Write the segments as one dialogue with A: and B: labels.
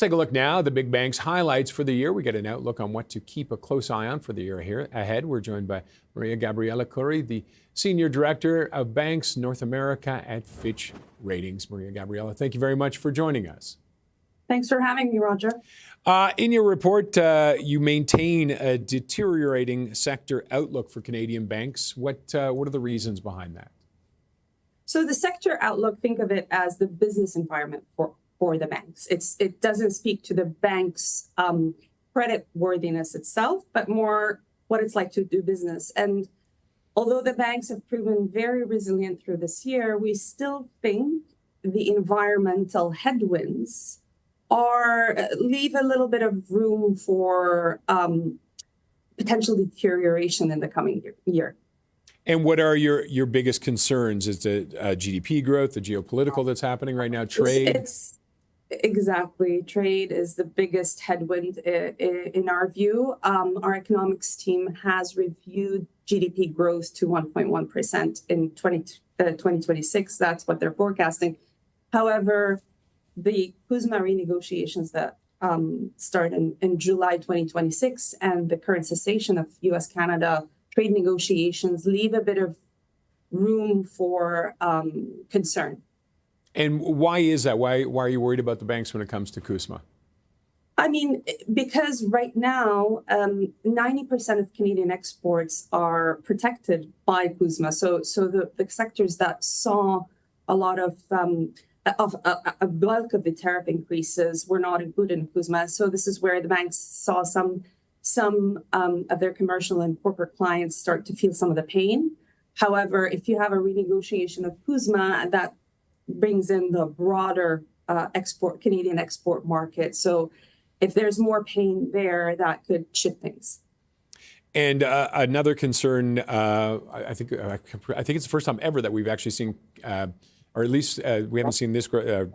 A: take a look now at the big banks' highlights for the year. We get an outlook on what to keep a close eye on for the year here ahead. We're joined by Maria-Gabriella Khoury, the Senior Director of Banks North America at Fitch Ratings. Maria-Gabriella, thank you very much for joining us.
B: Thanks for having me, Roger.
A: In your report, you maintain a deteriorating sector outlook for Canadian banks. What are the reasons behind that?
B: So the sector outlook, think of it as the business environment for the banks. It doesn't speak to the bank's credit worthiness itself, but more what it's like to do business. And although the banks have proven very resilient through this year, we still think the environmental headwinds leave a little bit of room for potential deterioration in the coming year.
A: And what are your biggest concerns? Is it GDP growth, the geopolitical that's happening right now, trade?
B: Exactly. Trade is the biggest headwind in our view. Our economics team has reviewed GDP growth to 1.1% in 2026. That's what they're forecasting. However, the CUSMA renegotiations that start in July 2026 and the current cessation of U.S.-Canada trade negotiations leave a bit of room for concern.
A: And why is that? Why are you worried about the banks when it comes to CUSMA?
B: I mean, because right now, 90% of Canadian exports are protected by CUSMA. So the sectors that saw a lot of a bulk of the tariff increases were not included in CUSMA. So this is where the banks saw some of their commercial and corporate clients start to feel some of the pain. However, if you have a renegotiation of CUSMA, that brings in the broader Canadian export market. So if there's more pain there, that could shift things.
A: And another concern, I think it's the first time ever that we've actually seen, or at least we haven't seen this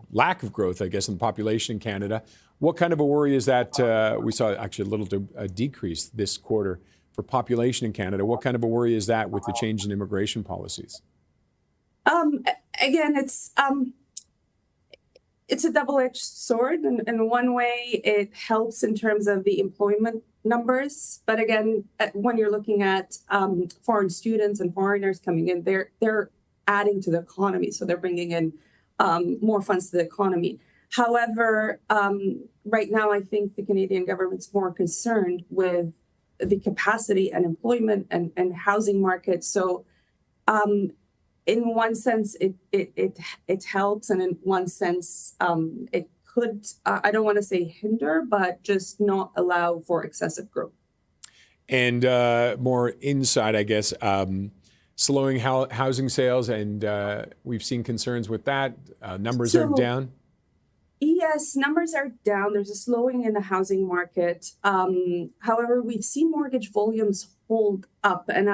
A: lack of growth, I guess, in the population in Canada. What kind of a worry is that? We saw actually a little decrease this quarter for population in Canada. What kind of a worry is that with the change in immigration policies?
B: Again, it's a double-edged sword. In one way, it helps in terms of the employment numbers. But again, when you're looking at foreign students and foreigners coming in, they're adding to the economy. So they're bringing in more funds to the economy. However, right now, I think the Canadian government's more concerned with the capacity and employment and housing market. So in one sense, it helps, and in one sense, it could, I don't want to say hinder, but just not allow for excessive growth.
A: And more inside, I guess, slowing housing sales, and we've seen concerns with that. Numbers are down.
B: Yes, numbers are down. There's a slowing in the housing market. However, we've seen mortgage volumes hold up, and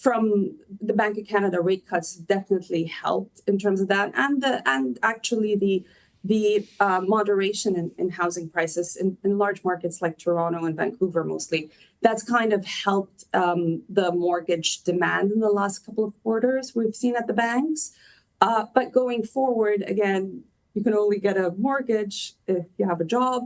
B: from the Bank of Canada rate cuts definitely helped in terms of that, and actually the moderation in housing prices in large markets like Toronto and Vancouver mostly. That's kind of helped the mortgage demand in the last couple of quarters we've seen at the banks. But going forward, again, you can only get a mortgage if you have a job.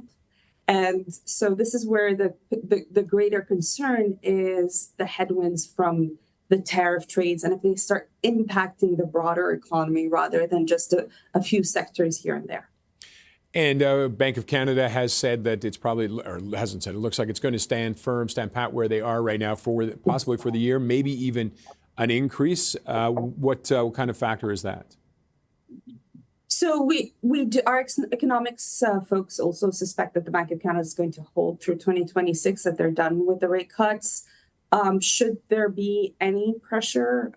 B: And so this is where the greater concern is the headwinds from the tariff trades, and if they start impacting the broader economy rather than just a few sectors here and there.
A: And Bank of Canada has said that it's probably, or hasn't said, it looks like it's going to stand pat where they are right now possibly for the year, maybe even an increase. What kind of factor is that?
B: So we do, our economics folks also suspect that the Bank of Canada is going to hold through 2026, that they're done with the rate cuts. Should there be any pressure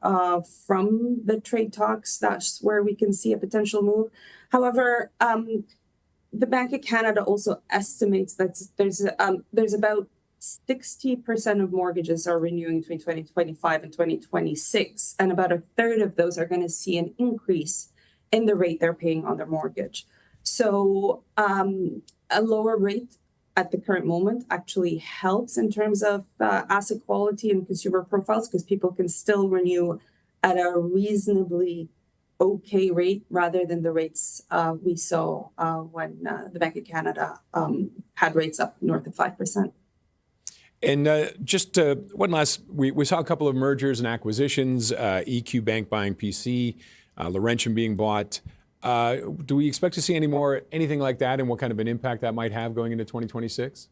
B: from the trade talks, that's where we can see a potential move. However, the Bank of Canada also estimates that there's about 60% of mortgages are renewing between 2025 and 2026, and about a third of those are going to see an increase in the rate they're paying on their mortgage. So a lower rate at the current moment actually helps in terms of asset quality and consumer profiles, because people can still renew at a reasonably okay rate rather than the rates we saw when the Bank of Canada had rates up north of 5%.
A: And just one last, we saw a couple of mergers and acquisitions, EQ Bank buying PC, Laurentian being bought. Do we expect to see anything like that, and what kind of an impact that might have going into 2026?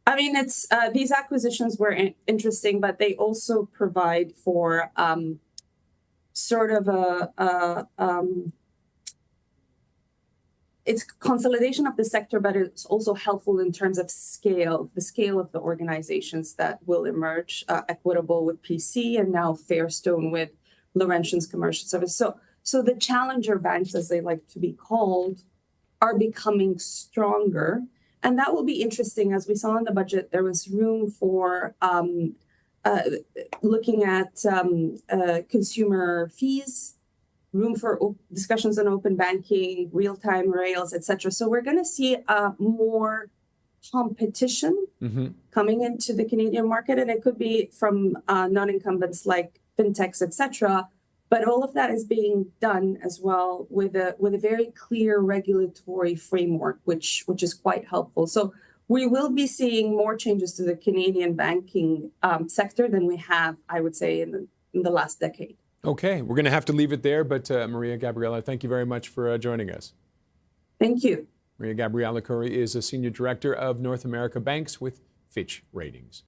B: I mean, it's these acquisitions were interesting, but they also provide for sort of it's consolidation of the sector, but it's also helpful in terms of scale, the scale of the organizations that will emerge, Equitable with PC and now Fairstone with Laurentian's commercial service. So the challenger banks, as they like to be called, are becoming stronger. And that will be interesting. As we saw in the budget, there was room for looking at consumer fees, room for discussions on open banking, real-time rails, et cetera. So we're going to see more competition coming into the Canadian market. And it could be from non-incumbents like fintechs, et cetera. But all of that is being done as well with a very clear regulatory framework, which is quite helpful. So we will be seeing more changes to the Canadian banking sector than we have, I would say, in the last decade.
A: Okay, we're going to have to leave it there. But Maria-Gabriella, thank you very much for joining us.
B: Thank you.
A: Maria-Gabriella Khoury is a Senior Director of North America Banks with Fitch Ratings.